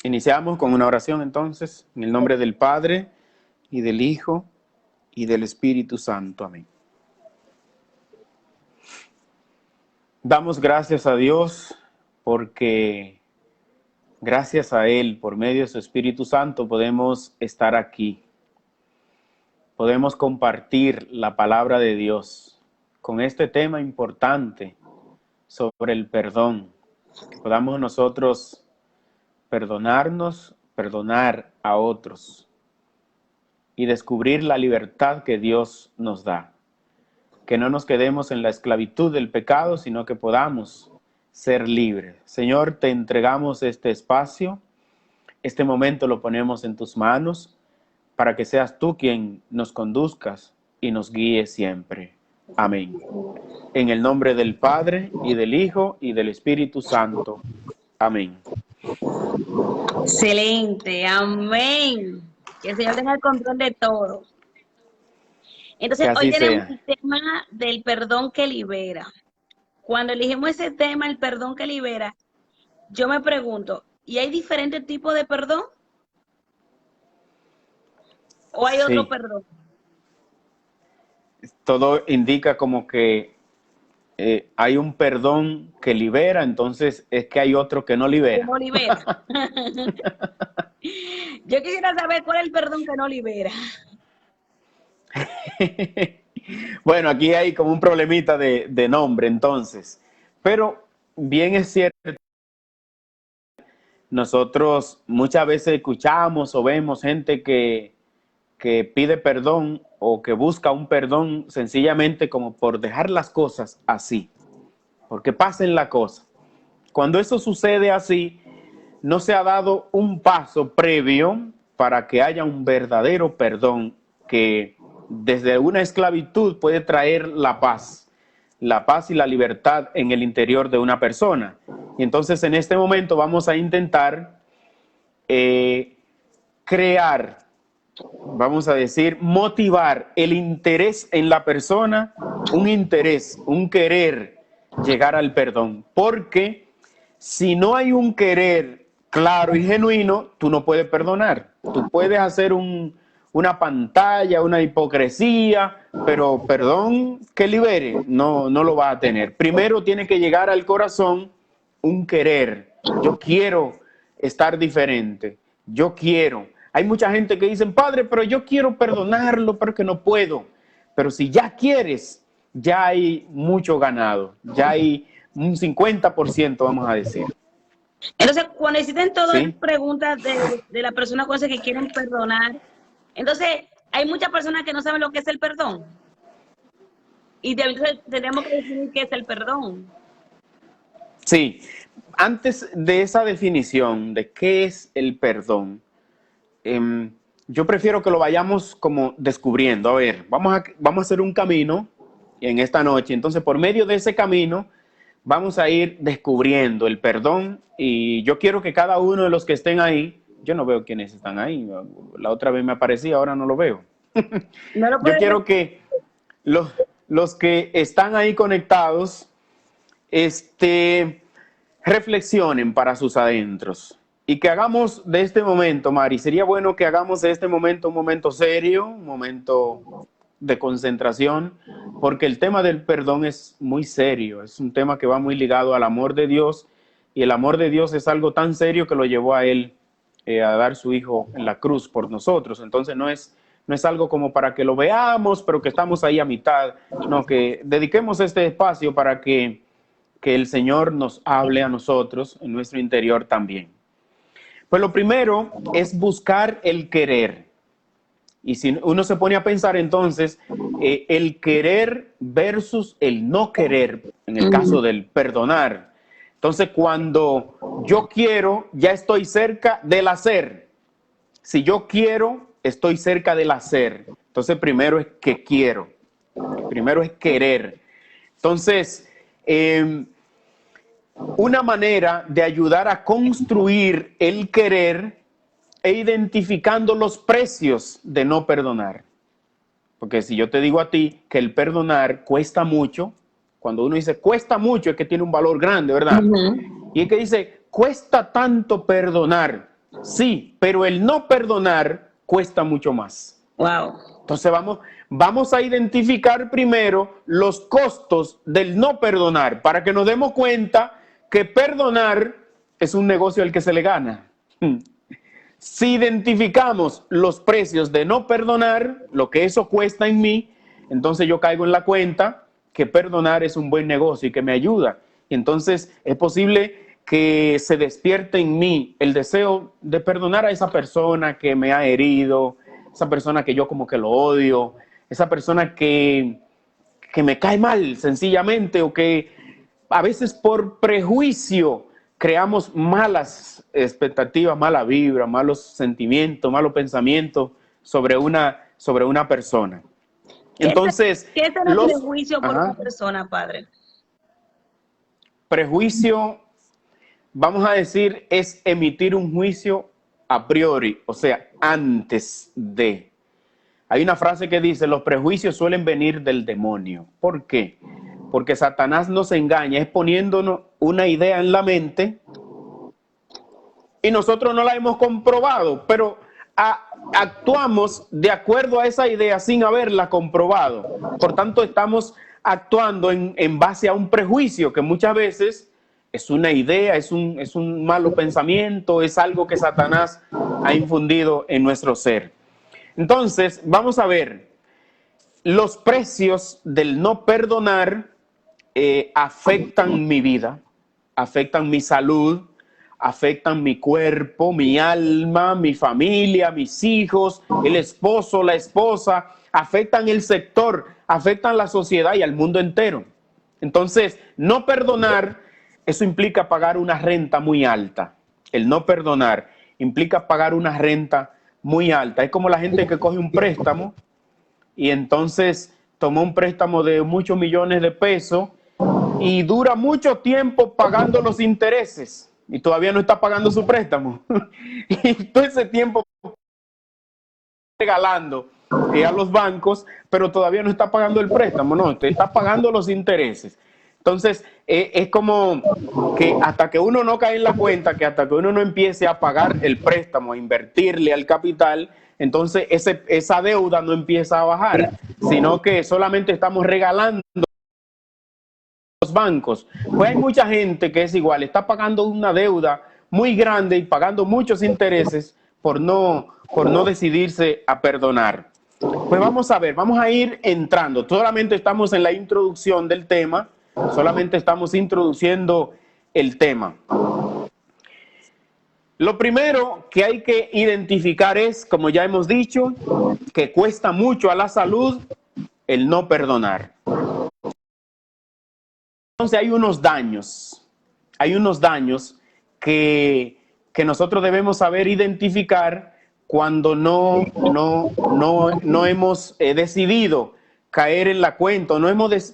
Iniciamos con una oración entonces, en el nombre del Padre, y del Hijo, y del Espíritu Santo. Amén. Damos gracias a Dios porque gracias a Él, por medio de su Espíritu Santo, podemos estar aquí. Podemos compartir la palabra de Dios con este tema importante sobre el perdón. Que podamos nosotros perdonarnos, perdonar a otros y descubrir la libertad que Dios nos da. Que no nos quedemos en la esclavitud del pecado, sino que podamos ser libres. Señor, te entregamos este espacio, este momento lo ponemos en tus manos, para que seas tú quien nos conduzcas y nos guíe siempre. Amén. En el nombre del Padre, y del Hijo, y del Espíritu Santo. Amén. Excelente, amén. Que el Señor tenga el control de todo. Entonces, hoy tenemos el tema del perdón que libera. Cuando elegimos ese tema, el perdón que libera, yo me pregunto, ¿y hay diferentes tipos de perdón? ¿O hay otro perdón? Todo indica como que hay un perdón que libera, entonces es que hay otro que no libera. Que no libera. Yo quisiera saber cuál es el perdón que no libera. Bueno, aquí hay como un problemita de nombre entonces, pero bien es cierto, nosotros muchas veces escuchamos o vemos gente que pide perdón o que busca un perdón sencillamente como por dejar las cosas así, porque pasen la cosa. Cuando eso sucede así, no se ha dado un paso previo para que haya un verdadero perdón que desde una esclavitud puede traer la paz y la libertad en el interior de una persona. Y entonces en este momento vamos a intentar crear, vamos a decir, motivar el interés en la persona, un interés, un querer llegar al perdón. Porque si no hay un querer claro y genuino, tú no puedes perdonar. Tú puedes hacer una pantalla, una hipocresía, pero perdón que libere, no lo va a tener. Primero tiene que llegar al corazón un querer. Yo quiero estar diferente. Yo quiero. Hay mucha gente que dice, padre, pero yo quiero perdonarlo, pero que no puedo. Pero si ya quieres, ya hay mucho ganado. Ya hay un 50%, vamos a decir. Entonces, cuando existen todas las preguntas de la persona con que quieren perdonar, entonces hay muchas personas que no saben lo que es el perdón. Y entonces tenemos que definir qué es el perdón. Sí, antes de esa definición de qué es el perdón, yo prefiero que lo vayamos como descubriendo. A ver, vamos a hacer un camino en esta noche. Entonces, por medio de ese camino, vamos a ir descubriendo el perdón. Y yo quiero que cada uno de los que estén ahí, yo no veo quiénes están ahí. La otra vez me aparecía, ahora no lo veo. Yo quiero que los que están ahí conectados, reflexionen para sus adentros. Y que hagamos de este momento, Mari, sería bueno que hagamos de este momento un momento serio, un momento de concentración, porque el tema del perdón es muy serio, es un tema que va muy ligado al amor de Dios, y el amor de Dios es algo tan serio que lo llevó a Él a dar su Hijo en la cruz por nosotros. Entonces no es algo como para que lo veamos, pero que estamos ahí a mitad, no, que dediquemos este espacio para que el Señor nos hable a nosotros en nuestro interior también. Pues lo primero es buscar el querer. Y si uno se pone a pensar entonces, el querer versus el no querer, en el caso del perdonar. Entonces, cuando yo quiero, ya estoy cerca del hacer. Si yo quiero, estoy cerca del hacer. Entonces, primero es que quiero. Primero es querer. Entonces, una manera de ayudar a construir el querer e identificando los precios de no perdonar. Porque si yo te digo a ti que el perdonar cuesta mucho, cuando uno dice cuesta mucho es que tiene un valor grande, ¿verdad? Y es que dice cuesta tanto perdonar. sí, pero el no perdonar cuesta mucho más. Wow. Entonces vamos a identificar primero los costos del no perdonar para que nos demos cuenta que perdonar es un negocio al que se le gana. Si identificamos los precios de no perdonar, lo que eso cuesta en mí, entonces yo caigo en la cuenta que perdonar es un buen negocio y que me ayuda. Y entonces es posible que se despierte en mí el deseo de perdonar a esa persona que me ha herido, esa persona que yo como que lo odio, esa persona que me cae mal sencillamente, o que a veces por prejuicio creamos malas expectativas, mala vibra, malos sentimientos, malos pensamientos sobre una persona. Entonces, ¿qué es el prejuicio por una persona, padre? Prejuicio, vamos a decir, es emitir un juicio a priori, o sea, antes de. Hay una frase que dice, los prejuicios suelen venir del demonio. ¿Por qué? Porque Satanás nos engaña, es poniéndonos una idea en la mente y nosotros no la hemos comprobado, pero actuamos de acuerdo a esa idea sin haberla comprobado. Por tanto, estamos actuando en base a un prejuicio que muchas veces es una idea, es un malo pensamiento, es algo que Satanás ha infundido en nuestro ser. Entonces, vamos a ver, los precios del no perdonar afectan mi vida, afectan mi salud, afectan mi cuerpo, mi alma, mi familia, mis hijos, el esposo, la esposa, afectan el sector, afectan la sociedad y al mundo entero. Entonces, no perdonar, eso implica pagar una renta muy alta. El no perdonar implica pagar una renta muy alta. Es como la gente que coge un préstamo y entonces tomó un préstamo de muchos millones de pesos y dura mucho tiempo pagando los intereses y todavía no está pagando su préstamo. Y todo ese tiempo regalando a los bancos, pero todavía no está pagando el préstamo, no, usted está pagando los intereses. Entonces, es como que hasta que uno no cae en la cuenta, que hasta que uno no empiece a pagar el préstamo, a invertirle al capital, entonces esa deuda no empieza a bajar, sino que solamente estamos regalando los bancos. Pues hay mucha gente que es igual, está pagando una deuda muy grande y pagando muchos intereses por no decidirse a perdonar. Pues vamos a ver, vamos a ir entrando. Solamente estamos en la introducción del tema, solamente estamos introduciendo el tema. Lo primero que hay que identificar es, como ya hemos dicho, que cuesta mucho a la salud el no perdonar. Entonces hay unos daños que nosotros debemos saber identificar cuando no hemos decidido caer en la cuenta,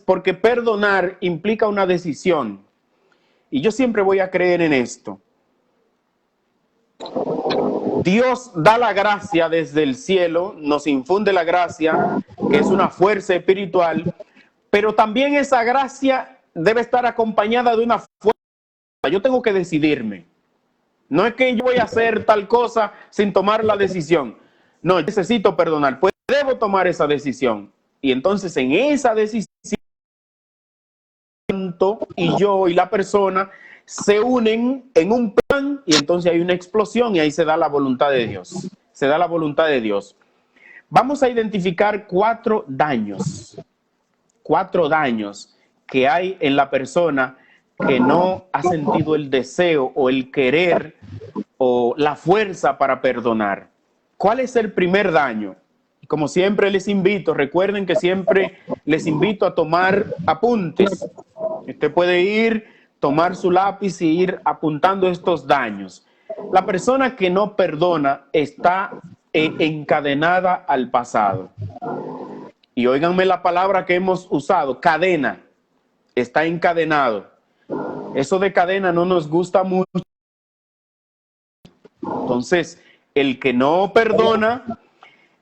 porque perdonar implica una decisión. Y yo siempre voy a creer en esto. Dios da la gracia desde el cielo, nos infunde la gracia, que es una fuerza espiritual, pero también esa gracia debe estar acompañada de una fuerza. Yo tengo que decidirme. No es que yo voy a hacer tal cosa sin tomar la decisión. No, necesito perdonar, pues debo tomar esa decisión. Y entonces en esa decisión, y yo y la persona se unen en un plan y entonces hay una explosión y ahí se da la voluntad de Dios. Se da la voluntad de Dios. Vamos a identificar cuatro daños que hay en la persona que no ha sentido el deseo o el querer o la fuerza para perdonar. ¿Cuál es el primer daño? Como siempre les invito, recuerden que siempre les invito a tomar apuntes. Usted puede ir, tomar su lápiz y ir apuntando estos daños. La persona que no perdona está encadenada al pasado. Y óiganme la palabra que hemos usado, cadena. Está encadenado. Eso de cadena no nos gusta mucho. Entonces, el que no perdona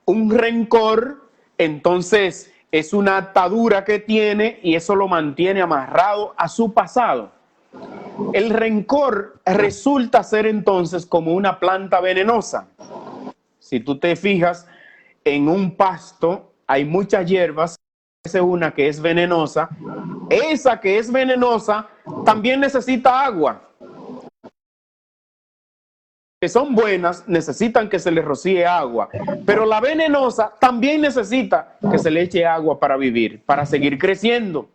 un rencor, entonces es una atadura que tiene y eso lo mantiene amarrado a su pasado. el rencor resulta ser entonces como una planta venenosa. Si tú te fijas en un pasto, hay muchas hierbas, una que es venenosa. Esa que es venenosa también necesita agua. Que son buenas necesitan que se les rocíe agua, pero la venenosa también necesita que se le eche agua para vivir, para seguir creciendo.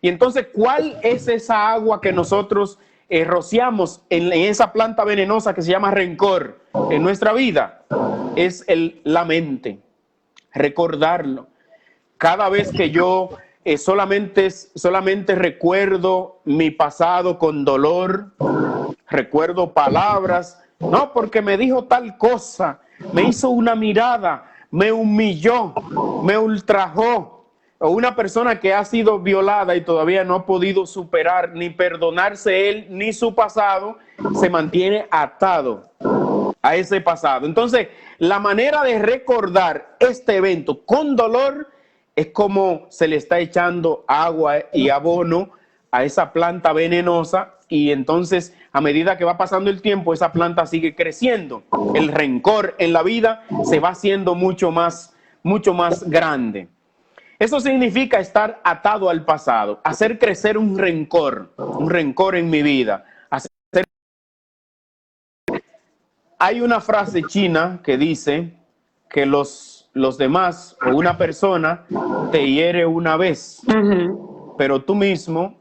Y entonces, ¿cuál es esa agua que nosotros rociamos en esa planta venenosa que se llama rencor en nuestra vida? Es la mente, recordarlo. Cada vez que yo solamente recuerdo mi pasado con dolor, recuerdo palabras, no, porque me dijo tal cosa, me hizo una mirada, me humilló, me ultrajó, o una persona que ha sido violada y todavía no ha podido superar ni perdonarse él ni su pasado, se mantiene atado a ese pasado. Entonces, la manera de recordar este evento con dolor es como se le está echando agua y abono a esa planta venenosa, y entonces a medida que va pasando el tiempo esa planta sigue creciendo. El rencor en la vida se va haciendo mucho más grande. Eso significa estar atado al pasado, hacer crecer un rencor en mi vida. Hay una frase china que dice que los demás o una persona te hiere una vez, pero tú misma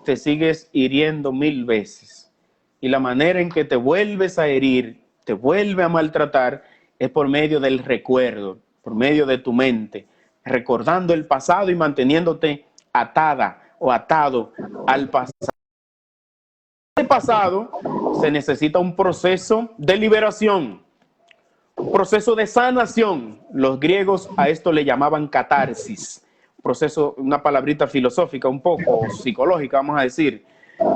te sigues hiriendo 1000 veces. Y la manera en que te vuelves a herir, te vuelve a maltratar, es por medio del recuerdo, por medio de tu mente, recordando el pasado y manteniéndote atada o atado al pasado. En el pasado se necesita un proceso de liberación, un proceso de sanación. Los griegos a esto le llamaban catarsis. Proceso, una palabrita filosófica, un poco psicológica, vamos a decir.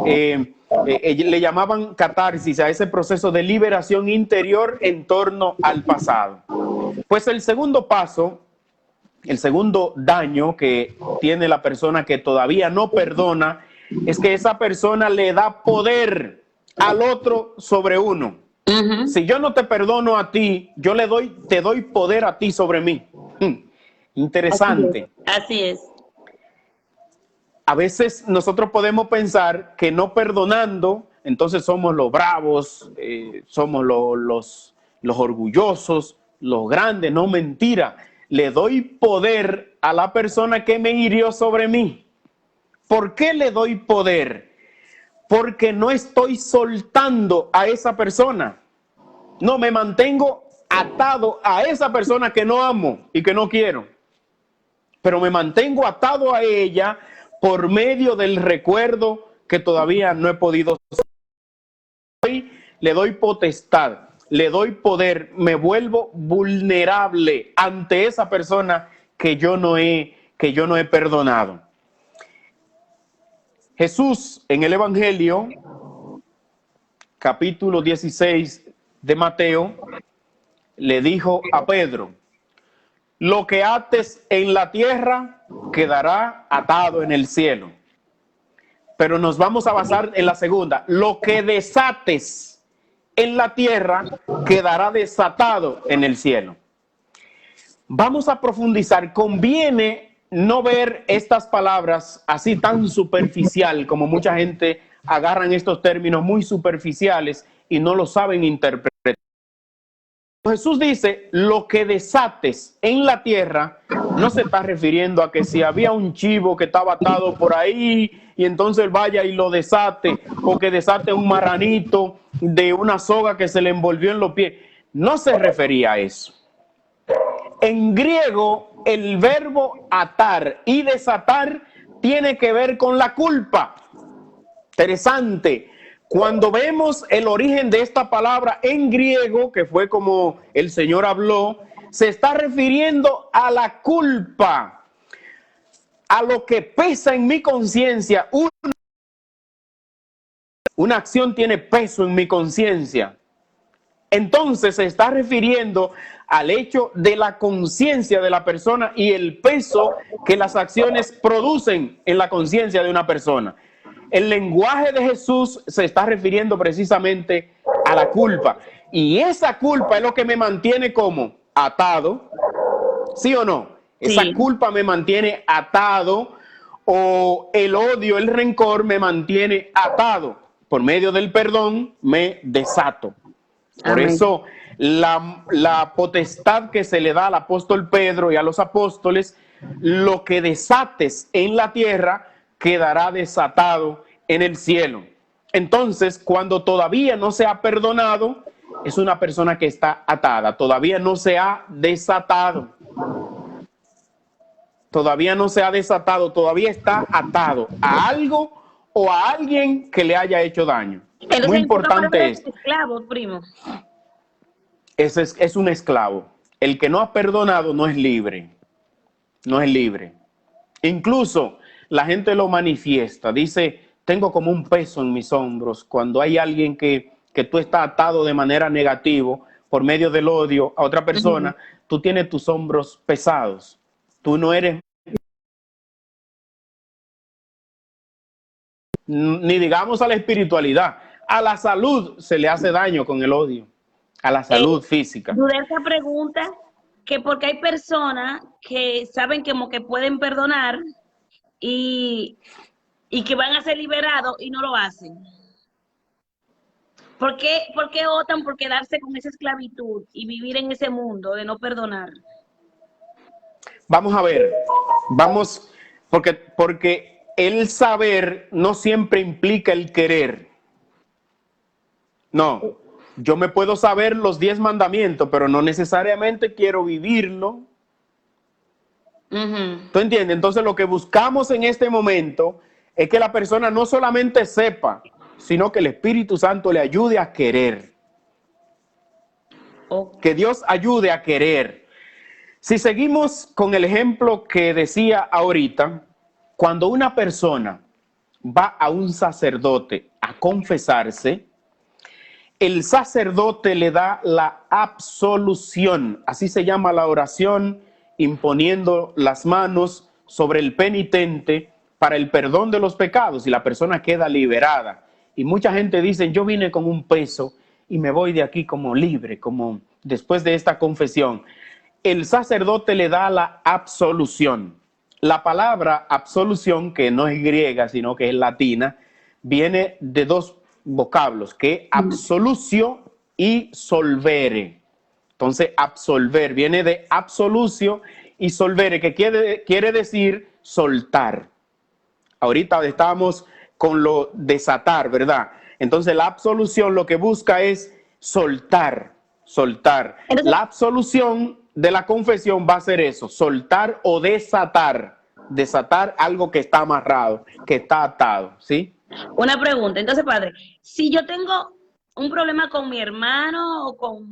Le llamaban catarsis a ese proceso de liberación interior en torno al pasado. Pues el segundo paso, el segundo daño que tiene la persona que todavía no perdona, es que esa persona le da poder al otro sobre uno. Si yo no te perdono a ti, te doy poder a ti sobre mí. Interesante. Así es. A veces nosotros podemos pensar que no perdonando, entonces somos los bravos, somos los orgullosos, los grandes. No, mentira. Le doy poder a la persona que me hirió sobre mí. ¿Por qué le doy poder? Porque no estoy soltando a esa persona. No, me mantengo atado a esa persona que no amo y que no quiero. Pero me mantengo atado a ella por medio del recuerdo que todavía no he podido. Le doy potestad, le doy poder, me vuelvo vulnerable ante esa persona que yo no he perdonado. Jesús en el Evangelio, capítulo 16 de Mateo, le dijo a Pedro: lo que ates en la tierra quedará atado en el cielo. Pero nos vamos a basar en la segunda. Lo que desates en la tierra quedará desatado en el cielo. Vamos a profundizar. Conviene no ver estas palabras así tan superficial, como mucha gente agarran estos términos muy superficiales y no lo saben interpretar. Jesús dice, lo que desates en la tierra, no se está refiriendo a que si había un chivo que estaba atado por ahí y entonces vaya y lo desate, o que desate un marranito de una soga que se le envolvió en los pies. No se refería a eso. En griego, el verbo atar y desatar tiene que ver con la culpa. Interesante. Cuando vemos el origen de esta palabra en griego, que fue como el Señor habló, se está refiriendo a la culpa, a lo que pesa en mi conciencia. Una acción tiene peso en mi conciencia. Entonces se está refiriendo al hecho de la conciencia de la persona y el peso que las acciones producen en la conciencia de una persona. el lenguaje de Jesús se está refiriendo precisamente a la culpa. Y esa culpa es lo que me mantiene como atado, ¿sí o no? Esa Sí. culpa me mantiene atado, o el odio, el rencor me mantiene atado. Por medio del perdón me desato. Por Amén. eso la potestad que se le da al apóstol Pedro y a los apóstoles, lo que desates en la tierra quedará desatado en el cielo. Entonces, cuando todavía no se ha perdonado, es una persona que está atada, todavía no se ha desatado. Todavía no se ha desatado, todavía está atado a algo o a alguien que le haya hecho daño. Entonces, Muy en pocas importante palabras, esto. esclavo, primo. Ese es un esclavo. El que no ha perdonado no es libre. No es libre. Incluso la gente lo manifiesta. Dice, tengo como un peso en mis hombros. Cuando hay alguien que tú estás atado de manera negativa por medio del odio a otra persona, tú tienes tus hombros pesados. Tú no eres, ni digamos a la espiritualidad, a la salud se le hace daño con el odio, a la salud física. Dudé esa pregunta, que porque hay personas que saben como que pueden perdonar y que van a ser liberados y no lo hacen. ¿Por qué optan por quedarse con esa esclavitud y vivir en ese mundo de no perdonar? Vamos a ver, porque el saber no siempre implica el querer. No, yo me puedo saber los 10 mandamientos, pero no necesariamente quiero vivirlo. ¿Tú entiendes? Entonces lo que buscamos en este momento es que la persona no solamente sepa, sino que el Espíritu Santo le ayude a querer. Que Dios ayude a querer. Si seguimos con el ejemplo que decía ahorita, cuando una persona va a un sacerdote a confesarse, el sacerdote le da la absolución, así se llama la oración, imponiendo las manos sobre el penitente para el perdón de los pecados y la persona queda liberada. Y mucha gente dice, yo vine con un peso y me voy de aquí como libre, como después de esta confesión. El sacerdote le da la absolución. La palabra absolución, que no es griega, sino que es latina, viene de dos vocablos, que absolucio y solvere. Entonces, absolver viene de absolucio y solvere, que quiere decir soltar. Ahorita estábamos con lo desatar, ¿verdad? Entonces, la absolución lo que busca es soltar. Entonces, la absolución de la confesión va a ser eso, soltar o desatar algo que está amarrado, que está atado, ¿sí? Una pregunta, entonces, padre, si yo tengo un problema con mi hermano o con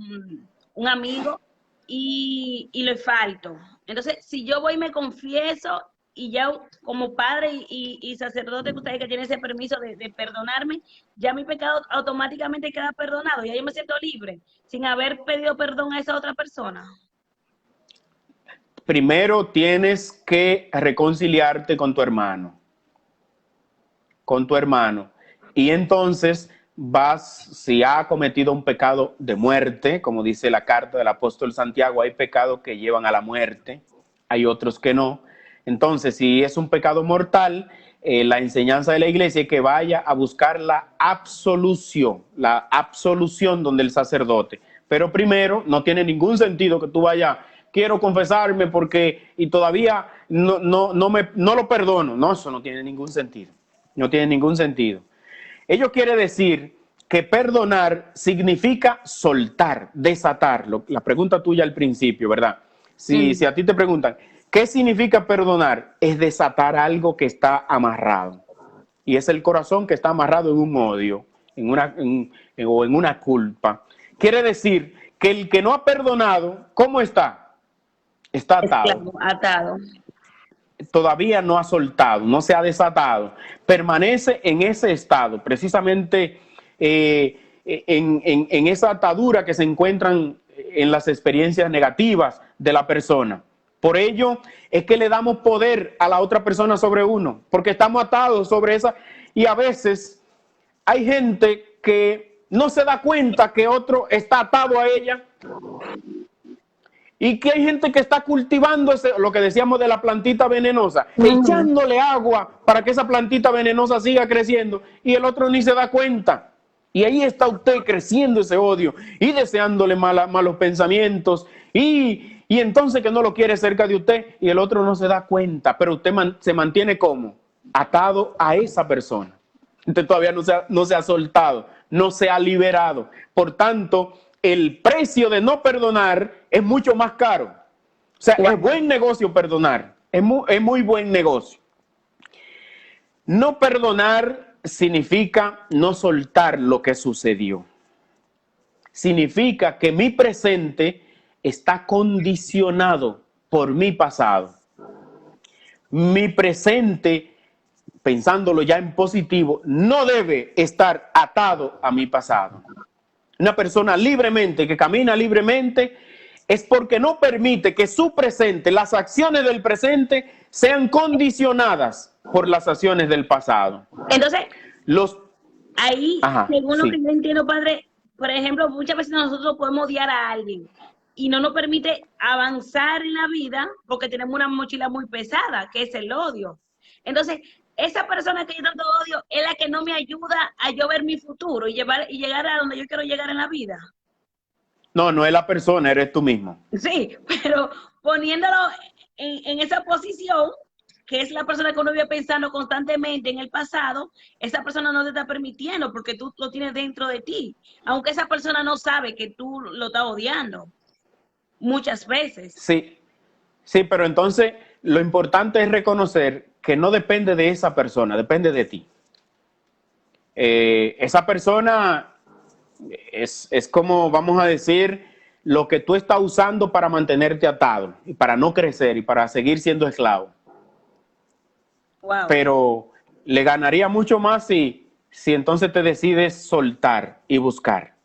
un amigo y le falto, entonces, si yo voy y me confieso y ya como padre y sacerdote, ustedes que tienen ese permiso de perdonarme, ya mi pecado automáticamente queda perdonado, ya yo me siento libre, sin haber pedido perdón a esa otra persona. Primero tienes que reconciliarte con tu hermano. Y entonces si ha cometido un pecado de muerte, como dice la carta del apóstol Santiago, hay pecados que llevan a la muerte, hay otros que no. Entonces, si es un pecado mortal, la enseñanza de la iglesia es que vaya a buscar la absolución donde el sacerdote. Pero primero, no tiene ningún sentido que tú vayas, quiero confesarme y todavía no lo perdono. No, eso no tiene ningún sentido. No tiene ningún sentido. Ello quiere decir que perdonar significa soltar, desatar. La pregunta tuya al principio, ¿verdad? Si a ti te preguntan, ¿qué significa perdonar? Es desatar algo que está amarrado. Y es el corazón que está amarrado en un odio, o en una culpa. Quiere decir que el que no ha perdonado, ¿cómo está? Está atado. Atado. Todavía no ha soltado, no se ha desatado, permanece en ese estado, precisamente en esa atadura que se encuentran en las experiencias negativas de la persona. Por ello es que le damos poder a la otra persona sobre uno, porque estamos atados sobre Y a veces hay gente que no se da cuenta que otro está atado a ella. Y que hay gente que está cultivando lo que decíamos de la plantita venenosa, echándole agua para que esa plantita venenosa siga creciendo y el otro ni se da cuenta. Y ahí está usted creciendo ese odio y deseándole malos pensamientos y entonces que no lo quiere cerca de usted y el otro no se da cuenta, pero usted se mantiene como atado a esa persona. Usted todavía no se ha soltado, no se ha liberado. Por tanto, el precio de no perdonar es mucho más caro. O sea, es buen negocio perdonar. Es muy buen negocio. No perdonar significa no soltar lo que sucedió. Significa que mi presente está condicionado por mi pasado. Mi presente, pensándolo ya en positivo, no debe estar atado a mi pasado. Una persona libremente, que camina libremente, es porque no permite que su presente, las acciones del presente, sean condicionadas por las acciones del pasado. Entonces, según lo que yo entiendo, padre, por ejemplo, muchas veces nosotros podemos odiar a alguien y no nos permite avanzar en la vida porque tenemos una mochila muy pesada, que es el odio. Entonces, esa persona que yo tanto odio es la que no me ayuda a yo ver mi futuro y llegar a donde yo quiero llegar en la vida. No es la persona, eres tú mismo. Sí, pero poniéndolo en esa posición, que es la persona que uno vive pensando constantemente en el pasado, esa persona no te está permitiendo porque tú lo tienes dentro de ti, aunque esa persona no sabe que tú lo estás odiando muchas veces. Sí, pero entonces lo importante es reconocer que no depende de esa persona, depende de ti. Esa persona es como, vamos a decir, lo que tú estás usando para mantenerte atado y para no crecer y para seguir siendo esclavo. Wow. Pero le ganaría mucho más si entonces te decides soltar y buscar.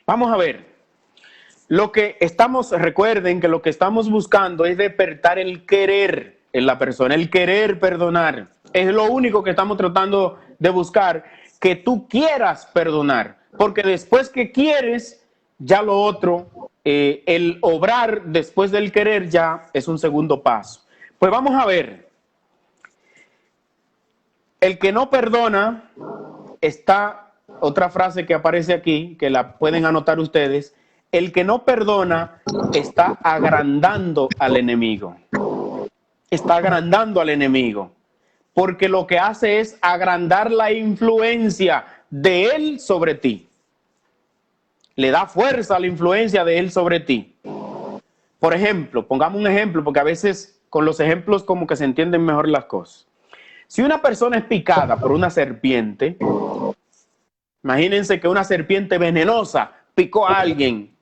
Vamos a ver. Recuerden que lo que estamos buscando es despertar el querer en la persona, el querer perdonar. Es lo único que estamos tratando de buscar, que tú quieras perdonar. Porque después que quieres, ya lo otro, el obrar después del querer ya es un segundo paso. Pues vamos a ver. El que no perdona, está otra frase que aparece aquí, que la pueden anotar ustedes. El que no perdona está agrandando al enemigo. Está agrandando al enemigo. Porque lo que hace es agrandar la influencia de él sobre ti. Le da fuerza a la influencia de él sobre ti. Por ejemplo, pongamos un ejemplo, porque a veces con los ejemplos como que se entienden mejor las cosas. Si una persona es picada por una serpiente, imagínense que una serpiente venenosa picó a alguien.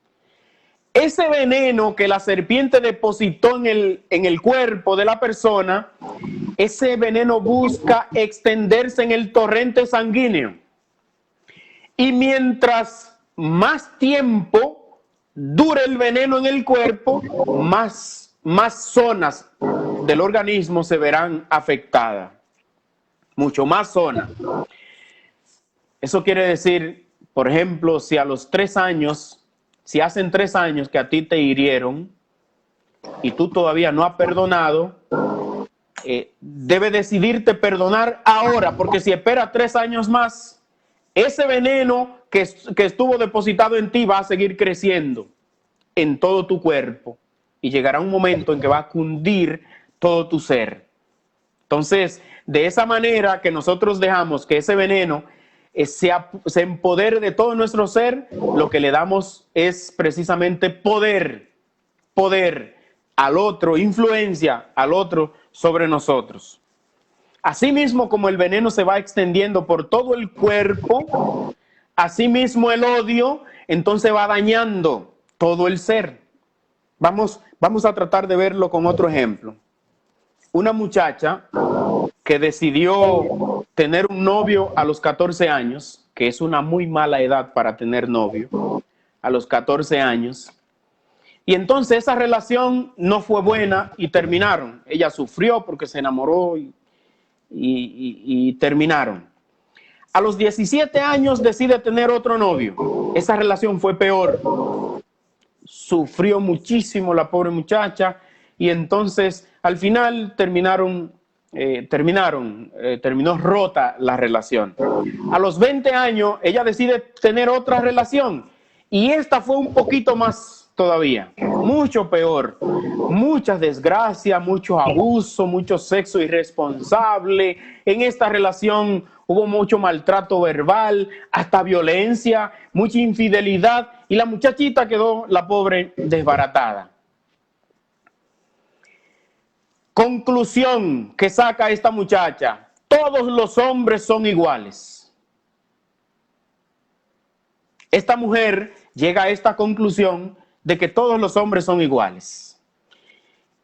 Ese veneno que la serpiente depositó en el cuerpo de la persona, ese veneno busca extenderse en el torrente sanguíneo. Y mientras más tiempo dure el veneno en el cuerpo, más zonas del organismo se verán afectadas. Mucho más zonas. Eso quiere decir, por ejemplo, si a los 3 años, si hacen 3 años que a ti te hirieron y tú todavía no has perdonado, debe decidirte perdonar ahora, porque si esperas 3 años más, ese veneno que estuvo depositado en ti va a seguir creciendo en todo tu cuerpo y llegará un momento en que va a cundir todo tu ser. Entonces, de esa manera que nosotros dejamos que ese veneno se empodere de todo nuestro ser, lo que le damos es precisamente poder al otro, influencia al otro sobre nosotros. Asimismo, como el veneno se va extendiendo por todo el cuerpo, asimismo el odio entonces va dañando todo el ser. Vamos a tratar de verlo con otro ejemplo. Una muchacha que decidió tener un novio a los 14 años, que es una muy mala edad para tener novio, a los 14 años. Y entonces esa relación no fue buena y terminaron. Ella sufrió porque se enamoró y y terminaron. A los 17 años decide tener otro novio. Esa relación fue peor. Sufrió muchísimo la pobre muchacha y entonces al final terminó rota la relación. A los 20 años ella decide tener otra relación y esta fue un poquito más todavía, mucho peor, muchas desgracias, mucho abuso, mucho sexo irresponsable. En esta relación hubo mucho maltrato verbal, hasta violencia, mucha infidelidad y la muchachita quedó, la pobre, desbaratada. Conclusión que saca esta muchacha: todos los hombres son iguales. Esta mujer llega a esta conclusión de que todos los hombres son iguales.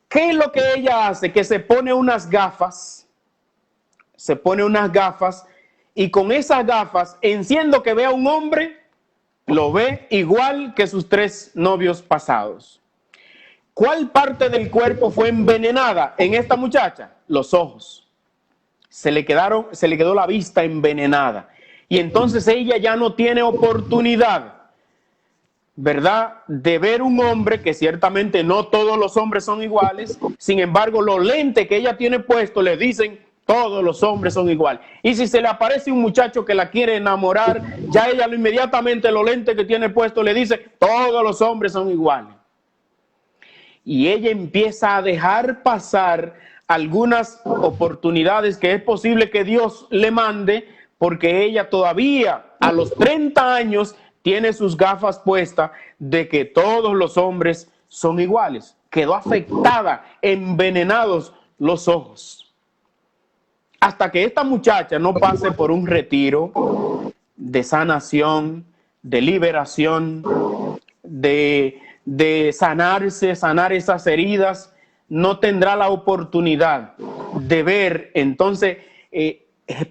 ¿Qué es lo que ella hace? Que se pone unas gafas, y con esas gafas, enciendo que vea a un hombre, lo ve igual que sus 3 novios pasados. ¿Cuál parte del cuerpo fue envenenada en esta muchacha? Los ojos. Se le quedó la vista envenenada. Y entonces ella ya no tiene oportunidad, ¿verdad?, de ver un hombre, que ciertamente no todos los hombres son iguales. Sin embargo, los lentes que ella tiene puestos le dicen: todos los hombres son iguales. Y si se le aparece un muchacho que la quiere enamorar, ya ella inmediatamente los lentes que tiene puestos le dice: todos los hombres son iguales. Y ella empieza a dejar pasar algunas oportunidades que es posible que Dios le mande, porque ella todavía a los 30 años tiene sus gafas puestas de que todos los hombres son iguales. Quedó afectada, envenenados los ojos. Hasta que esta muchacha no pase por un retiro de sanación, de liberación, de sanar esas heridas, no tendrá la oportunidad de ver entonces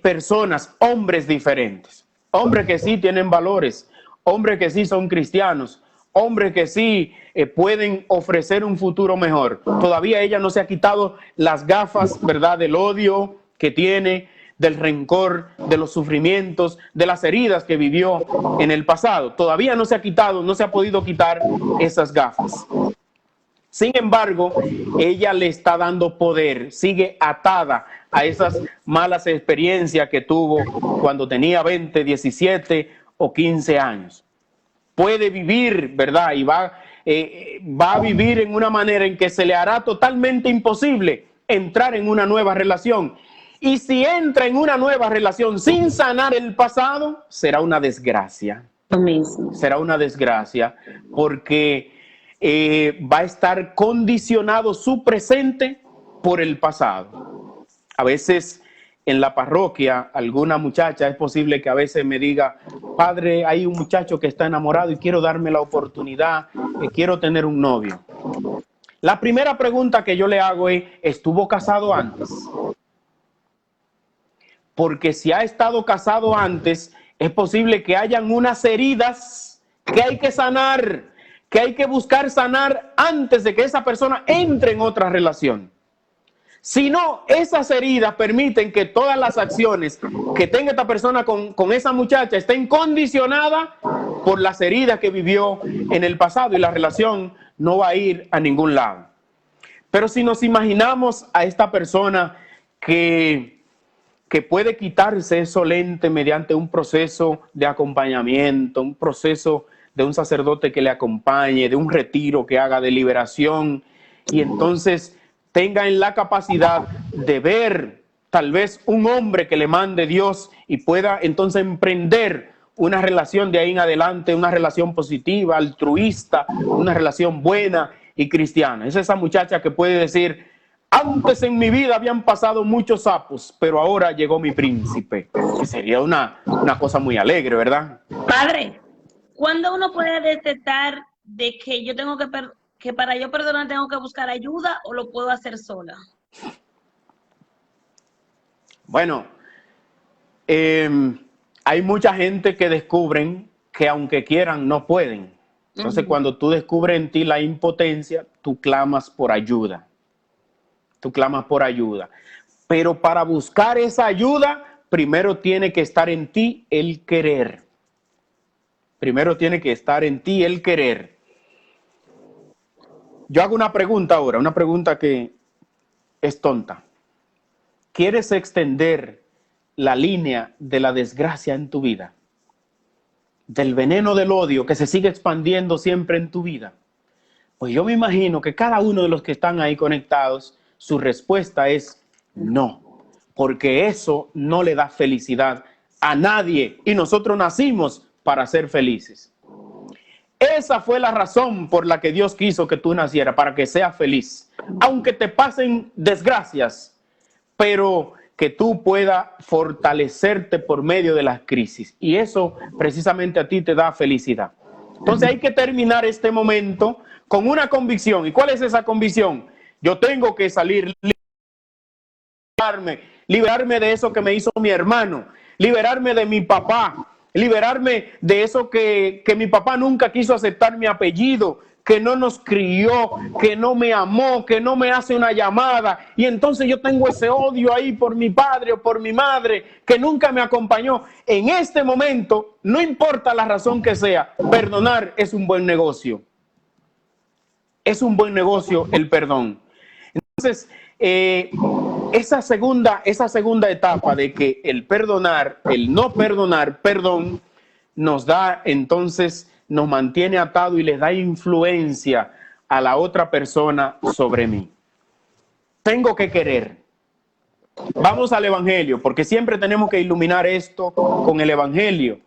personas, hombres diferentes, hombres que sí tienen valores, hombres que sí son cristianos, hombres que sí pueden ofrecer un futuro mejor. Todavía ella no se ha quitado las gafas, ¿verdad?, del odio que tiene, del rencor, de los sufrimientos, de las heridas que vivió en el pasado. Todavía no se ha quitado, no se ha podido quitar esas gafas. Sin embargo, ella le está dando poder, sigue atada a esas malas experiencias que tuvo cuando tenía 20, 17 o 15 años. Puede vivir, ¿verdad? Y va a vivir en una manera en que se le hará totalmente imposible entrar en una nueva relación. Y si entra en una nueva relación sin sanar el pasado, será una desgracia. Será una desgracia porque va a estar condicionado su presente por el pasado. A veces en la parroquia, alguna muchacha, es posible que a veces me diga: padre, hay un muchacho que está enamorado y quiero darme la oportunidad, quiero tener un novio. La primera pregunta que yo le hago es: ¿estuvo casado antes? Porque si ha estado casado antes, es posible que hayan unas heridas que hay que sanar, que hay que buscar sanar antes de que esa persona entre en otra relación. Si no, esas heridas permiten que todas las acciones que tenga esta persona con esa muchacha estén condicionadas por las heridas que vivió en el pasado y la relación no va a ir a ningún lado. Pero si nos imaginamos a esta persona que puede quitarse eso lente mediante un proceso de acompañamiento, un proceso de un sacerdote que le acompañe, de un retiro que haga de liberación, y entonces tenga en la capacidad de ver tal vez un hombre que le mande Dios y pueda entonces emprender una relación de ahí en adelante, una relación positiva, altruista, una relación buena y cristiana. Es esa muchacha que puede decir: antes en mi vida habían pasado muchos sapos, pero ahora llegó mi príncipe. Que sería una cosa muy alegre, ¿verdad? Padre, ¿cuándo uno puede detectar de que yo tengo que para yo perdonar tengo que buscar ayuda, o lo puedo hacer sola? Bueno, hay mucha gente que descubren que aunque quieran no pueden. Entonces, cuando tú descubres en ti la impotencia, tú clamas por ayuda. Tú clamas por ayuda. Pero para buscar esa ayuda, primero tiene que estar en ti el querer. Primero tiene que estar en ti el querer. Yo hago una pregunta ahora, una pregunta que es tonta. ¿Quieres extender la línea de la desgracia en tu vida? Del veneno del odio que se sigue expandiendo siempre en tu vida. Pues yo me imagino que cada uno de los que están ahí conectados, su respuesta es no, porque eso no le da felicidad a nadie y nosotros nacimos para ser felices. Esa fue la razón por la que Dios quiso que tú nacieras, para que seas feliz, aunque te pasen desgracias, pero que tú puedas fortalecerte por medio de las crisis, y eso precisamente a ti te da felicidad. Entonces hay que terminar este momento con una convicción. ¿Y cuál es esa convicción? Yo tengo que salir, liberarme de eso que me hizo mi hermano, liberarme de mi papá, liberarme de eso que mi papá nunca quiso aceptar mi apellido, que no nos crió, que no me amó, que no me hace una llamada, y entonces yo tengo ese odio ahí por mi padre o por mi madre, que nunca me acompañó. En este momento, no importa la razón que sea, perdonar es un buen negocio. Es un buen negocio el perdón. Entonces, esa segunda etapa de que el perdonar, el no perdonar, perdón, nos da entonces, nos mantiene atado y le da influencia a la otra persona sobre mí. Tengo que querer. Vamos al Evangelio, porque siempre tenemos que iluminar esto con el Evangelio.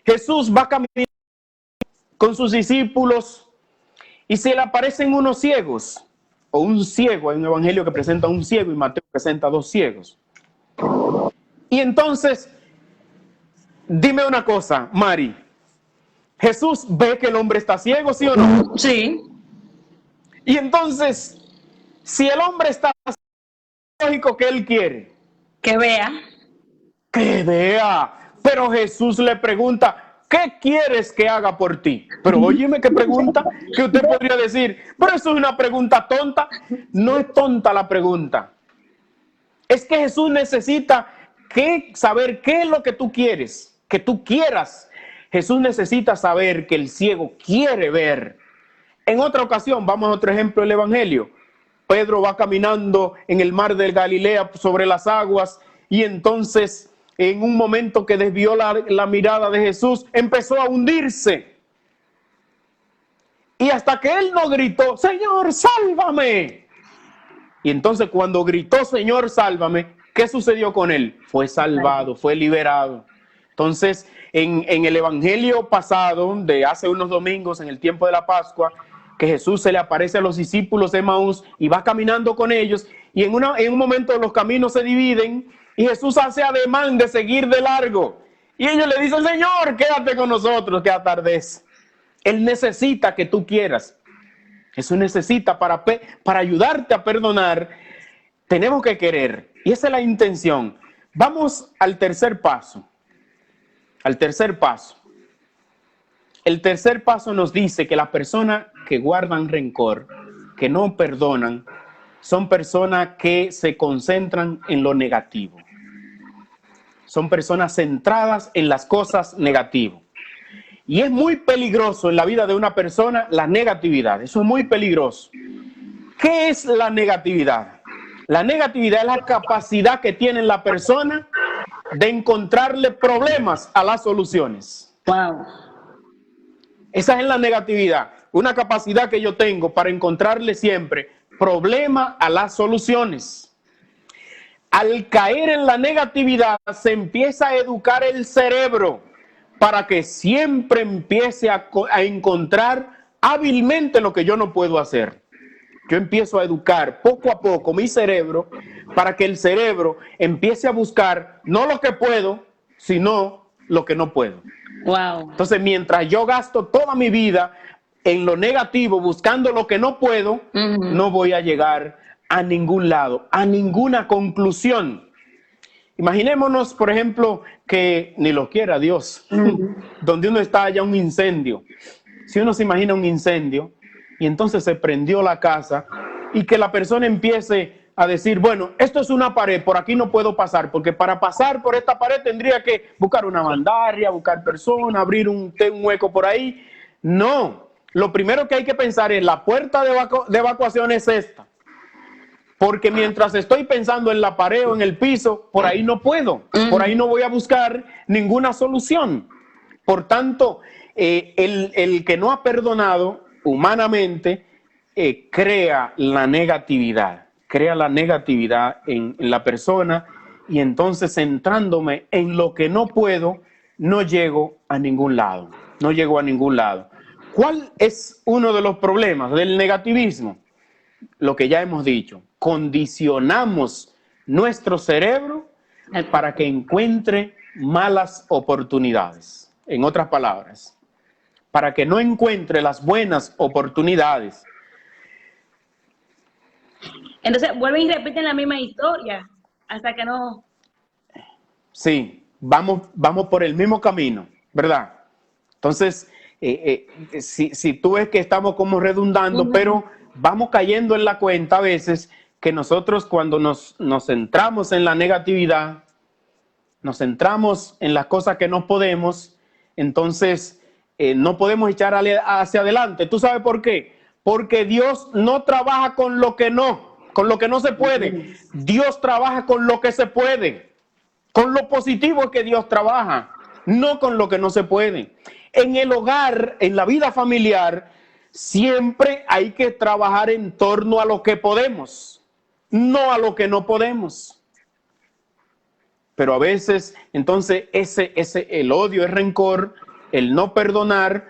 Jesús va caminando con sus discípulos y se le aparecen unos ciegos, o un ciego. Hay un evangelio que presenta a un ciego y Mateo presenta a 2 ciegos. Y entonces, dime una cosa, Mari. ¿Jesús ve que el hombre está ciego, sí o no? Sí. Y entonces, si el hombre está ciego, lógico que él quiere. Que vea. Que vea. Pero Jesús le pregunta, ¿qué quieres que haga por ti? Pero óyeme qué pregunta, que usted podría decir, pero eso es una pregunta tonta. No es tonta la pregunta. Es que Jesús necesita saber qué es lo que tú quieres, que tú quieras. Jesús necesita saber que el ciego quiere ver. En otra ocasión, vamos a otro ejemplo del Evangelio. Pedro va caminando en el mar de Galilea sobre las aguas y entonces, en un momento que desvió la mirada de Jesús, empezó a hundirse. Y hasta que él no gritó, Señor, sálvame. Y entonces cuando gritó, Señor, sálvame, ¿qué sucedió con él? Fue salvado, fue liberado. Entonces, en el evangelio pasado, de hace unos domingos, en el tiempo de la Pascua, que Jesús se le aparece a los discípulos de Emaús y va caminando con ellos, y en un momento los caminos se dividen, y Jesús hace ademán de seguir de largo. Y ellos le dicen, Señor, quédate con nosotros, que atardece. Él necesita que tú quieras. Jesús necesita para ayudarte a perdonar. Tenemos que querer. Y esa es la intención. Vamos al tercer paso. Al tercer paso. El tercer paso nos dice que las personas que guardan rencor, que no perdonan, son personas que se concentran en lo negativo. Son personas centradas en las cosas negativas. Y es muy peligroso en la vida de una persona la negatividad. Eso es muy peligroso. ¿Qué es la negatividad? La negatividad es la capacidad que tiene la persona de encontrarle problemas a las soluciones. Wow. Esa es la negatividad. Una capacidad que yo tengo para encontrarle siempre problemas a las soluciones. Al caer en la negatividad se empieza a educar el cerebro para que siempre empiece a encontrar hábilmente lo que yo no puedo hacer. Yo empiezo a educar poco a poco mi cerebro para que el cerebro empiece a buscar no lo que puedo, sino lo que no puedo. Wow. Entonces, mientras yo gasto toda mi vida en lo negativo, buscando lo que no puedo, no voy a llegar a ningún lado, a ninguna conclusión. Imaginémonos, por ejemplo, que ni lo quiera Dios, donde uno está allá un incendio. Si uno se imagina un incendio y entonces se prendió la casa y que la persona empiece a decir, bueno, esto es una pared, por aquí no puedo pasar, porque para pasar por esta pared tendría que buscar una bandarria, buscar personas, abrir un hueco por ahí. No, lo primero que hay que pensar es la puerta de evacuación es esta. Porque mientras estoy pensando en la pared o en el piso, por ahí no puedo, por ahí no voy a buscar ninguna solución. Por tanto, el que no ha perdonado humanamente crea la negatividad en la persona, y entonces centrándome en lo que no puedo, no llego a ningún lado, ¿Cuál es uno de los problemas del negativismo? Lo que ya hemos dicho, condicionamos nuestro cerebro para que encuentre malas oportunidades. En otras palabras, para que no encuentre las buenas oportunidades. Entonces vuelven y repiten la misma historia hasta que no. Sí, vamos por el mismo camino, ¿verdad? Entonces, si tú ves que estamos como redundando, pero vamos cayendo en la cuenta a veces que nosotros cuando nos centramos en la negatividad, nos centramos en las cosas que no podemos, entonces no podemos echar hacia adelante. ¿Tú sabes por qué? Porque Dios no trabaja con lo que no se puede. Dios trabaja con lo que se puede. Con lo positivo es que Dios trabaja, no con lo que no se puede. En el hogar, en la vida familiar, siempre hay que trabajar en torno a lo que podemos, no a lo que no podemos. Pero a veces, entonces, el odio, el rencor, el no perdonar,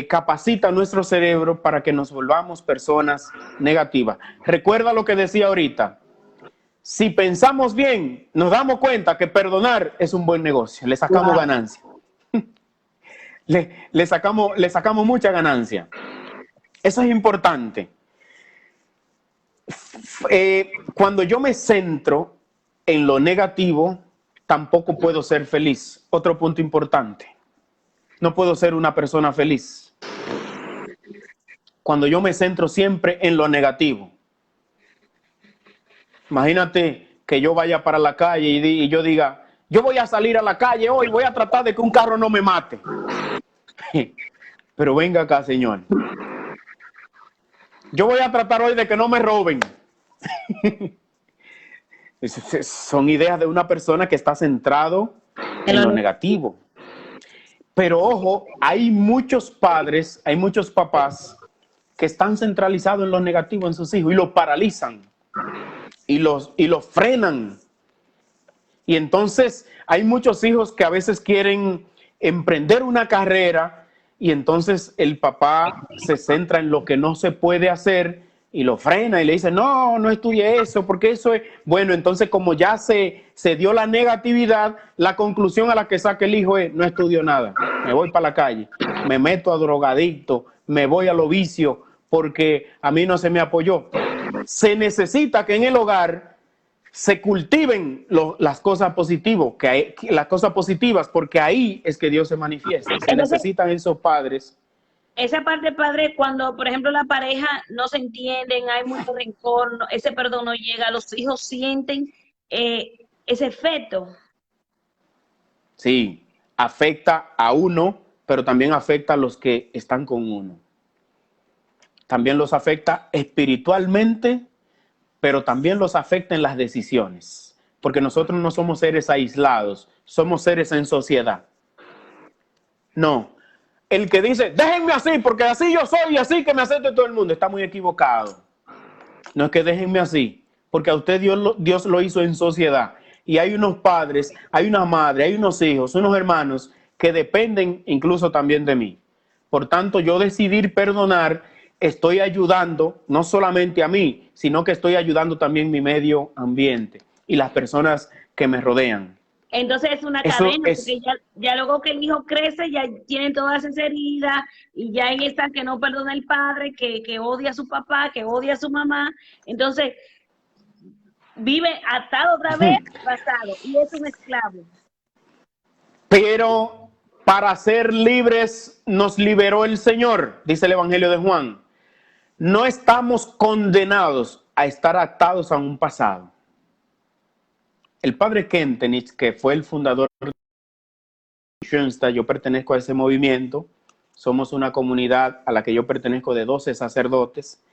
capacita nuestro cerebro para que nos volvamos personas negativas. Recuerda lo que decía ahorita. Si pensamos bien, nos damos cuenta que perdonar es un buen negocio. Le sacamos ganancia. Le sacamos mucha ganancia. Eso es importante. Cuando yo me centro en lo negativo, tampoco puedo ser feliz. Otro punto importante. No puedo ser una persona feliz cuando yo me centro siempre en lo negativo. Imagínate que yo vaya para la calle y yo diga, yo voy a salir a la calle hoy, voy a tratar de que un carro no me mate. Pero venga acá, señor. Yo voy a tratar hoy de que no me roben. Son ideas de una persona que está centrado en lo negativo. Pero ojo, hay muchos padres, hay muchos papás que están centralizados en lo negativo en sus hijos y los paralizan y los frenan. Y entonces hay muchos hijos que a veces quieren emprender una carrera y entonces el papá se centra en lo que no se puede hacer y lo frena y le dice, no estudie eso, porque eso es... Bueno, entonces como ya se dio la negatividad, la conclusión a la que saca el hijo es, no estudio nada, me voy para la calle, me meto a drogadicto, me voy a los vicios, porque a mí no se me apoyó. Se necesita que en el hogar se cultiven las cosas positivas, porque ahí es que Dios se manifiesta. Se necesitan esos padres. Esa parte, padre, cuando, por ejemplo, la pareja no se entienden, hay mucho rencor, ese perdón no llega, los hijos sienten ese efecto. Sí, afecta a uno, pero también afecta a los que están con uno. También los afecta espiritualmente, pero también los afecta en las decisiones, porque nosotros no somos seres aislados, somos seres en sociedad. No, el que dice, déjenme así, porque así yo soy y así que me acepte todo el mundo, está muy equivocado. No es que déjenme así, porque a usted Dios lo hizo en sociedad. Y hay unos padres, hay una madre, hay unos hijos, unos hermanos que dependen incluso también de mí. Por tanto, yo decidir perdonar, estoy ayudando no solamente a mí, sino que estoy ayudando también mi medio ambiente y las personas que me rodean. Entonces es una cadena, porque ya luego que el hijo crece, ya tienen todas esas heridas y ya ahí está que no perdona el padre, que odia a su papá, que odia a su mamá. Entonces vive atado otra vez al pasado y es un esclavo. Pero para ser libres nos liberó el Señor, dice el Evangelio de Juan. No estamos condenados. a estar atados a un pasado. El padre Kentenich, que fue el fundador de Schoenstatt, yo pertenezco a ese movimiento, somos una comunidad a la que yo pertenezco de 12 sacerdotes,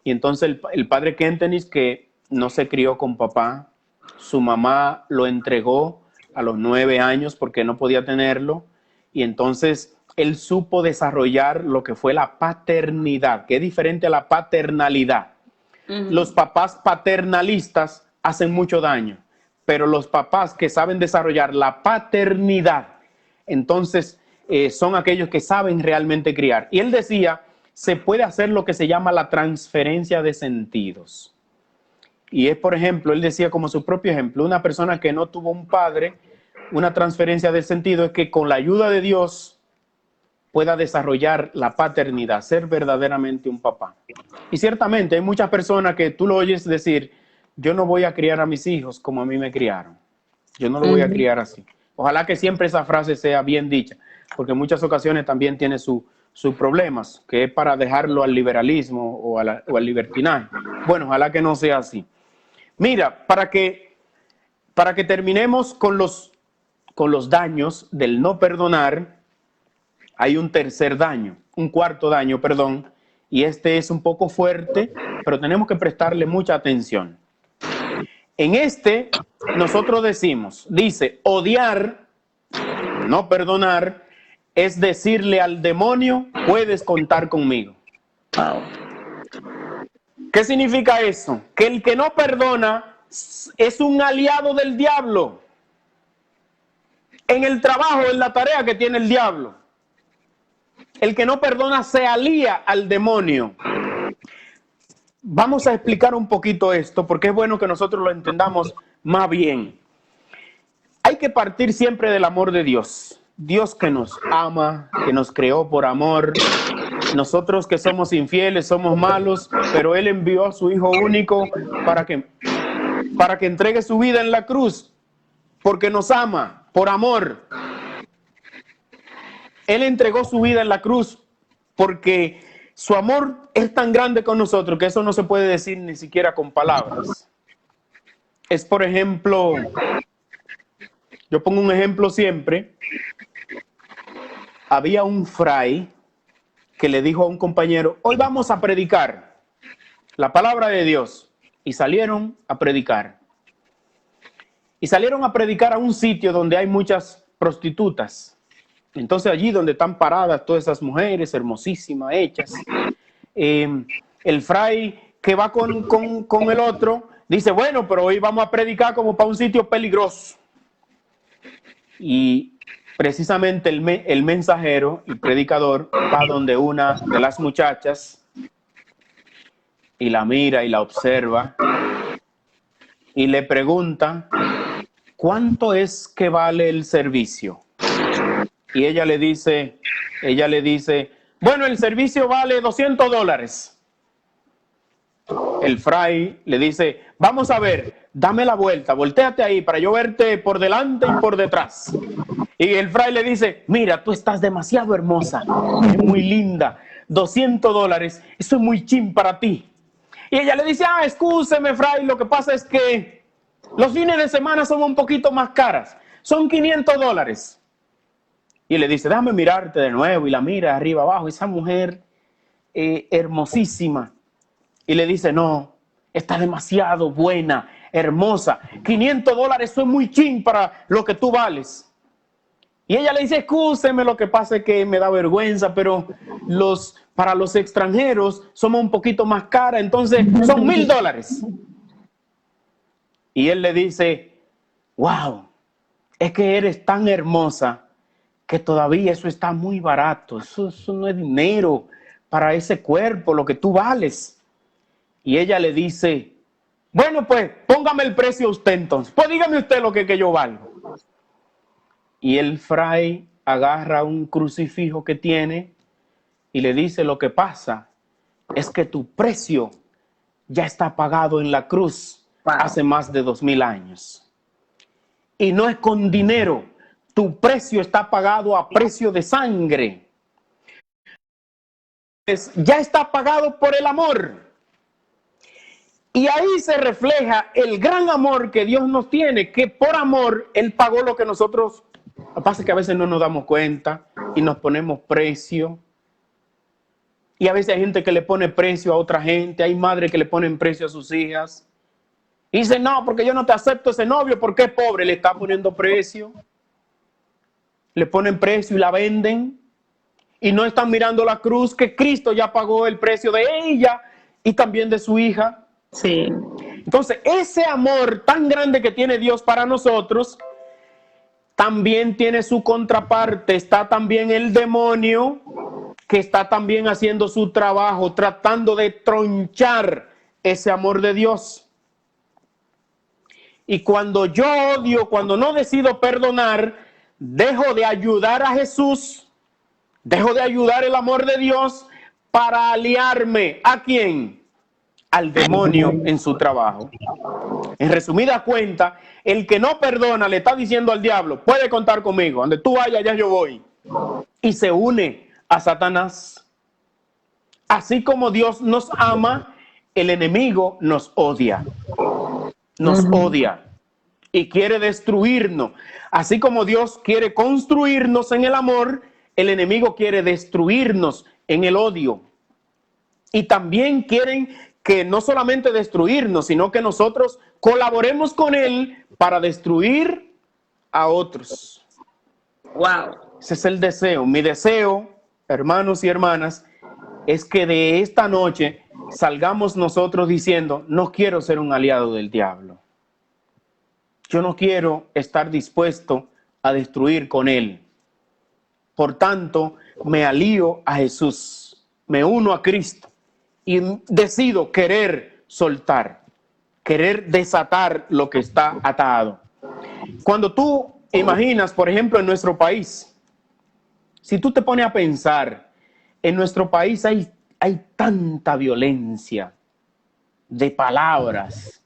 y entonces el padre Kentenich, que no se crió con papá, su mamá lo entregó a los 9 años porque no podía tenerlo, y entonces él supo desarrollar lo que fue la paternidad, que es diferente a la paternalidad. Los papás paternalistas hacen mucho daño, pero los papás que saben desarrollar la paternidad, entonces son aquellos que saben realmente criar. Y él decía, se puede hacer lo que se llama la transferencia de sentidos. Y es, por ejemplo, él decía como su propio ejemplo, una persona que no tuvo un padre, una transferencia de sentido es que con la ayuda de Dios pueda desarrollar la paternidad, ser verdaderamente un papá. Y ciertamente hay muchas personas que tú lo oyes decir, yo no voy a criar a mis hijos como a mí me criaron. Yo no lo voy a criar así. Ojalá que siempre esa frase sea bien dicha, porque en muchas ocasiones también tiene sus problemas, que es para dejarlo al liberalismo o al libertinaje. Bueno, ojalá que no sea así. Mira, para que terminemos con los daños del no perdonar, hay un cuarto daño, perdón, y este es un poco fuerte, pero tenemos que prestarle mucha atención. En este, nosotros dice, odiar, no perdonar, es decirle al demonio, puedes contar conmigo. Wow. ¿Qué significa eso? Que el que no perdona es un aliado del diablo. En el trabajo, en la tarea que tiene el diablo. El que no perdona se alía al demonio. Vamos a explicar un poquito esto porque es bueno que nosotros lo entendamos más bien. Hay que partir siempre del amor de Dios. Dios que nos ama, que nos creó por amor. Nosotros que somos infieles, somos malos, pero Él envió a su Hijo único para que entregue su vida en la cruz, porque nos ama, por amor. Él entregó su vida en la cruz porque su amor es tan grande con nosotros que eso no se puede decir ni siquiera con palabras. Es, por ejemplo, yo pongo un ejemplo siempre. Había un fray que le dijo a un compañero, hoy vamos a predicar la palabra de Dios. Y salieron a predicar. Y salieron a predicar a un sitio donde hay muchas prostitutas. Entonces allí donde están paradas todas esas mujeres hermosísimas, hechas, el fray que va con el otro dice, bueno, pero hoy vamos a predicar como para un sitio peligroso. Y precisamente el mensajero, el predicador, va donde una de las muchachas y la mira y la observa y le pregunta, ¿cuánto es que vale el servicio? Y ella le dice, bueno, el servicio vale $200. El fray le dice, vamos a ver, dame la vuelta, voltéate ahí para yo verte por delante y por detrás. Y el fray le dice, mira, tú estás demasiado hermosa, es muy linda, $200, eso es muy chin para ti. Y ella le dice, excúseme, fray, lo que pasa es que los fines de semana son un poquito más caras, son $500. Y le dice, déjame mirarte de nuevo, y la mira arriba abajo, esa mujer hermosísima. Y le dice, no, está demasiado buena, hermosa, $500, eso es muy chin para lo que tú vales. Y ella le dice, excúseme, lo que pasa es que me da vergüenza, pero para los extranjeros somos un poquito más caras, entonces son $1,000. Y él le dice, wow, es que eres tan hermosa que todavía eso está muy barato, eso no es dinero para ese cuerpo, lo que tú vales. Y ella le dice, bueno, pues póngame el precio usted entonces, pues dígame usted lo que yo valgo. Y el fray agarra un crucifijo que tiene y le dice, lo que pasa es que tu precio ya está pagado en la cruz hace más de 2000 años. Y no es con dinero, tu precio está pagado a precio de sangre. Ya está pagado por el amor. Y ahí se refleja el gran amor que Dios nos tiene, que por amor Él pagó lo que nosotros, lo que pasa es que a veces no nos damos cuenta y nos ponemos precio. Y a veces hay gente que le pone precio a otra gente, hay madres que le ponen precio a sus hijas. Y dicen, no, porque yo no te acepto ese novio porque es pobre, le está poniendo precio. Le ponen precio y la venden. Y no están mirando la cruz que Cristo ya pagó el precio de ella y también de su hija. Sí. Entonces, ese amor tan grande que tiene Dios para nosotros, también tiene su contraparte. Está también el demonio, que está también haciendo su trabajo, tratando de tronchar ese amor de Dios. Y cuando yo odio, cuando no decido perdonar, dejo de ayudar a Jesús, dejo de ayudar el amor de Dios para aliarme. ¿A quién? Al demonio en su trabajo. En resumida cuenta, el que no perdona le está diciendo al diablo, puede contar conmigo, donde tú vayas, allá yo voy. Y se une a Satanás. Así como Dios nos ama, el enemigo nos odia. Nos odia y quiere destruirnos. Así como Dios quiere construirnos en el amor, el enemigo quiere destruirnos en el odio. Y también quieren que no solamente destruirnos, sino que nosotros colaboremos con él para destruir a otros. Wow. Ese es el deseo. Mi deseo, hermanos y hermanas, es que de esta noche salgamos nosotros diciendo, no quiero ser un aliado del diablo. Yo no quiero estar dispuesto a destruir con él. Por tanto, me alío a Jesús, me uno a Cristo y decido querer soltar, querer desatar lo que está atado. Cuando tú imaginas, por ejemplo, en nuestro país, si tú te pones a pensar, en nuestro país hay tanta violencia de palabras.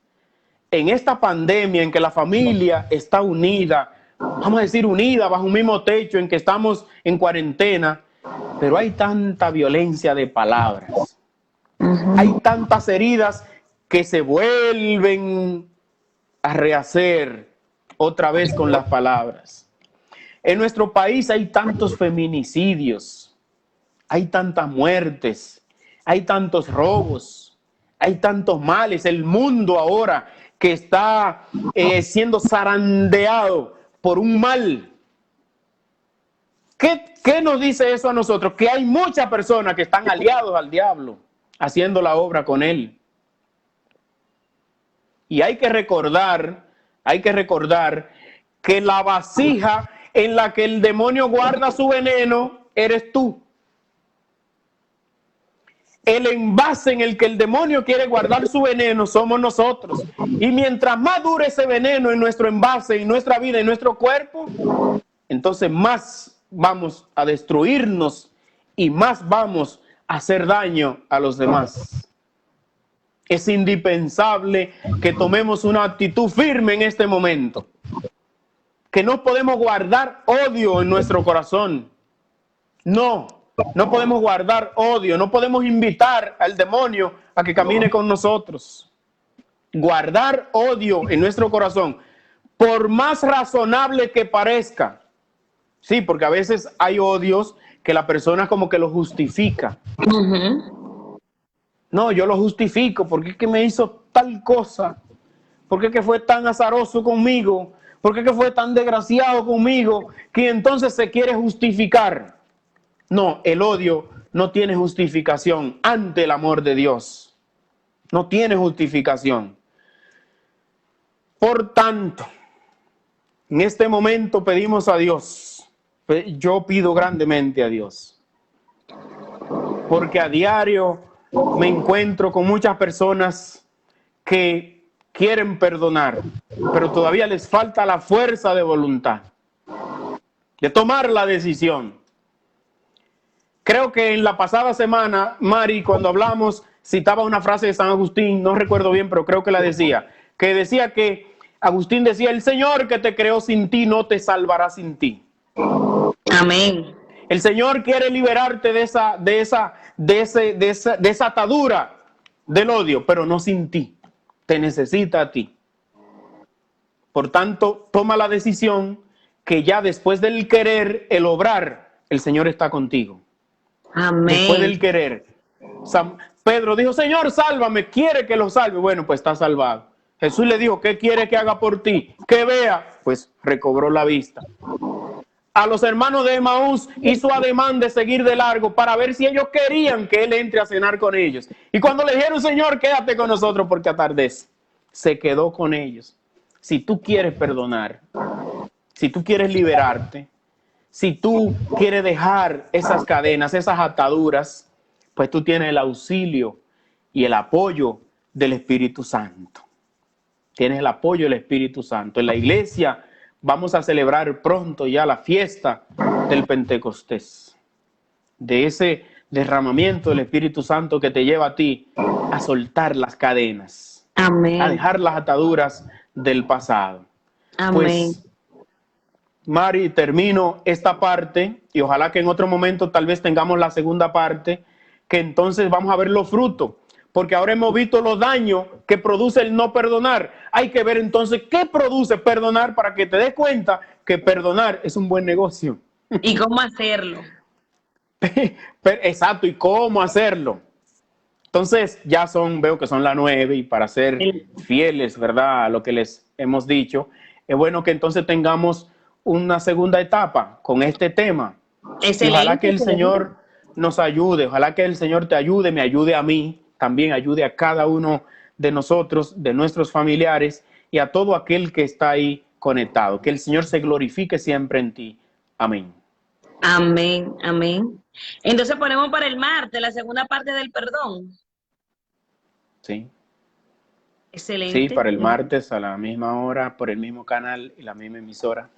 En esta pandemia en que la familia está unida, vamos a decir unida bajo un mismo techo, en que estamos en cuarentena, pero hay tanta violencia de palabras. Hay tantas heridas que se vuelven a rehacer otra vez con las palabras. En nuestro país hay tantos feminicidios, hay tantas muertes, hay tantos robos, hay tantos males. El mundo ahora que está siendo zarandeado por un mal. ¿Qué nos dice eso a nosotros? Que hay muchas personas que están aliados al diablo, haciendo la obra con él. Y hay que recordar que la vasija en la que el demonio guarda su veneno eres tú. El envase en el que el demonio quiere guardar su veneno somos nosotros. Y mientras más dure ese veneno en nuestro envase, en nuestra vida, en nuestro cuerpo, entonces más vamos a destruirnos y más vamos a hacer daño a los demás. Es indispensable que tomemos una actitud firme en este momento. Que no podemos guardar odio en nuestro corazón. No podemos guardar odio. No podemos invitar al demonio a que camine con nosotros. Guardar odio en nuestro corazón, por más razonable que parezca. Sí, porque a veces hay odios que la persona como que lo justifica. No, yo lo justifico porque es que me hizo tal cosa. Porque es que fue tan azaroso conmigo. Porque es que fue tan desgraciado conmigo. Que entonces se quiere justificar. No, el odio no tiene justificación ante el amor de Dios. No tiene justificación. Por tanto, en este momento pedimos a Dios. Yo pido grandemente a Dios. Porque a diario me encuentro con muchas personas que quieren perdonar, pero todavía les falta la fuerza de voluntad de tomar la decisión. Creo que en la pasada semana, Mari, cuando hablamos, citaba una frase de San Agustín, no recuerdo bien, pero creo que la decía, que Agustín decía, el Señor que te creó sin ti no te salvará sin ti. Amén. El Señor quiere liberarte de esa atadura del odio, pero no sin ti. te necesita a ti. Por tanto, toma la decisión que ya después del querer, el obrar, el Señor está contigo. Amén. Después del querer. Pedro dijo, Señor, sálvame, quiere que lo salve. Bueno, pues está salvado. Jesús le dijo, ¿qué quiere que haga por ti? Que vea. Pues recobró la vista. A los hermanos de Emaús hizo ademán de seguir de largo para ver si ellos querían que él entre a cenar con ellos. Y cuando le dijeron, Señor, quédate con nosotros porque atardece, se quedó con ellos. Si tú quieres perdonar, si tú quieres liberarte, si tú quieres dejar esas cadenas, esas ataduras, pues tú tienes el auxilio y el apoyo del Espíritu Santo. Tienes el apoyo del Espíritu Santo. En la iglesia vamos a celebrar pronto ya la fiesta del Pentecostés, de ese derramamiento del Espíritu Santo que te lleva a ti a soltar las cadenas, amén, a dejar las ataduras del pasado. amén. Pues, Mari, termino esta parte y ojalá que en otro momento tal vez tengamos la segunda parte, que entonces vamos a ver los frutos, porque ahora hemos visto los daños que produce el no perdonar. Hay que ver entonces qué produce perdonar para que te des cuenta que perdonar es un buen negocio. ¿Y cómo hacerlo? Exacto, y cómo hacerlo. Entonces ya veo que son las 9 y para ser fieles, ¿verdad?, a lo que les hemos dicho, es bueno que entonces tengamos una segunda etapa con este tema. Excelente, y ojalá que el excelente. Señor nos ayude, ojalá que el Señor te ayude, me ayude a mí, también ayude a cada uno de nosotros, de nuestros familiares y a todo aquel que está ahí conectado. Que el Señor se glorifique siempre en ti. Amén. Amén, amén. Entonces ponemos para el martes la segunda parte del perdón. Sí. Excelente. Sí, para el martes a la misma hora, por el mismo canal y la misma emisora.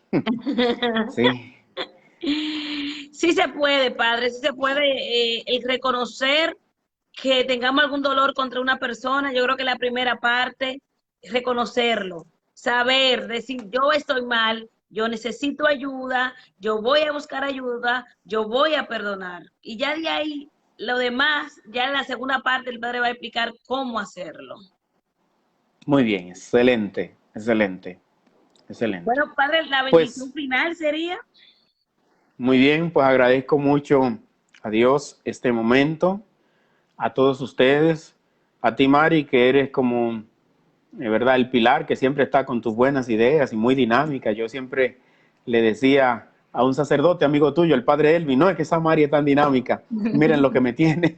Sí. Sí se puede, Padre, sí se puede el reconocer que tengamos algún dolor contra una persona. Yo creo que la primera parte es reconocerlo, saber, decir, yo estoy mal, yo necesito ayuda, yo voy a buscar ayuda, yo voy a perdonar. Y ya de ahí, lo demás, ya en la segunda parte el Padre va a explicar cómo hacerlo. Muy bien, excelente, excelente, excelente. Bueno, Padre, la bendición final sería... Muy bien, pues agradezco mucho a Dios este momento, a todos ustedes, a ti, Mari, que eres como, de verdad, el pilar que siempre está con tus buenas ideas y muy dinámica. Yo siempre le decía a un sacerdote, amigo tuyo, el padre Elvi, no es que esa Mari es tan dinámica, miren lo que me tiene.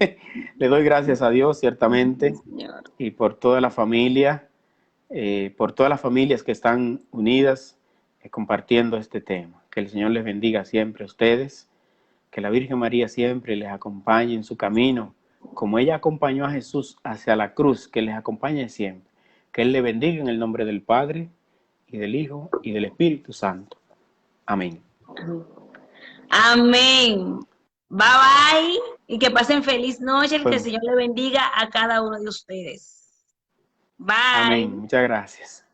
Le doy gracias a Dios, ciertamente, y por toda la familia, por todas las familias que están unidas compartiendo este tema. Que el Señor les bendiga siempre a ustedes, que la Virgen María siempre les acompañe en su camino, como ella acompañó a Jesús hacia la cruz, que les acompañe siempre. Que Él le bendiga en el nombre del Padre, y del Hijo, y del Espíritu Santo. Amén. Amén. Bye bye, y que pasen feliz noche, que el Pues, Señor le bendiga a cada uno de ustedes. Bye. amén, muchas gracias.